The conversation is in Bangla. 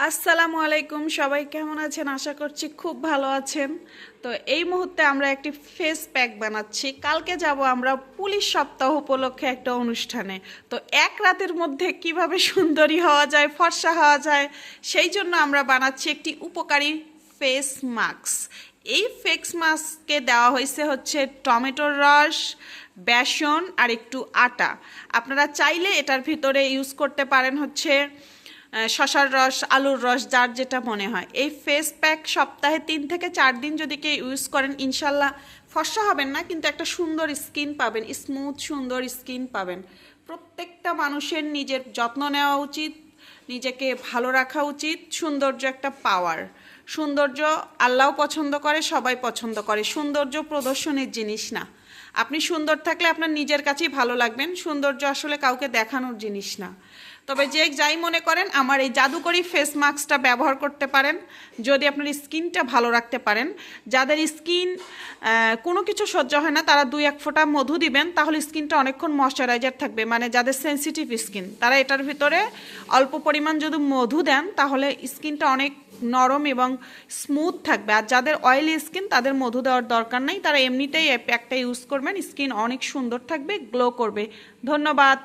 আসসালামু আলাইকুম, সবাই কেমন আছেন? আশা করছি খুব ভালো আছেন। তো এই মুহূর্তে আমরা একটি ফেস প্যাক বানাচ্ছি। কালকে যাব আমরা পুলিশ সপ্তাহ উপলক্ষে একটা অনুষ্ঠানে। তো এক রাতের মধ্যে কিভাবে সুন্দরী হওয়া যায়, ফর্সা হওয়া যায়, সেই জন্য আমরা বানাচ্ছি একটি উপকারী ফেস মাস্ক। এই ফেস মাস্কে দেওয়া হয়েছে হচ্ছে টমেটোর রস, বেসন আর একটু আটা। আপনারা চাইলে এটার ভিতরে ইউজ করতে পারেন হচ্ছে শশার রস, আলুর রস, যার যেটা মনে হয়। এই ফেস প্যাক সপ্তাহে 3 থেকে 4 দিন যদি কেউ ইউজ করেন, ইনশাল্লাহ ফর্সা হবেন না, কিন্তু একটা সুন্দর স্কিন পাবেন, স্মুথ সুন্দর স্কিন পাবেন। প্রত্যেকটা মানুষের নিজের যত্ন নেওয়া উচিত, নিজেকে ভালো রাখা উচিত। সৌন্দর্য একটা পাওয়ার। সৌন্দর্য আল্লাহও পছন্দ করে, সবাই পছন্দ করে। সৌন্দর্য প্রদর্শনের জিনিস না। আপনি সুন্দর থাকলে আপনার নিজের কাছেই ভালো লাগবেন। সৌন্দর্য আসলে কাউকে দেখানোর জিনিস না। তবে যে যাই মনে করেন, আমার এই জাদুকরি ফেস মাস্কটা ব্যবহার করতে পারেন যদি আপনার স্কিনটা ভালো রাখতে পারেন। যাদের স্কিন কোনো কিছু সহ্য হয় না, তারা 2-1 ফোঁটা মধু দিবেন, তাহলে স্কিনটা অনেকক্ষণ ময়শ্চারাইজার থাকবে। মানে যাদের সেনসিটিভ স্কিন, তারা এটার ভিতরে অল্প পরিমাণ যদি মধু দেন, তাহলে স্কিনটা অনেক নরম এবং স্মুথ থাকবে। আর যাদের অয়েলি স্কিন, তাদের মধু দেওয়ার দরকার নেই, তারা এমনিতেই এই প্যাকটা ইউজ করবেন, স্কিন অনেক সুন্দর থাকবে, গ্লো করবে। ধন্যবাদ।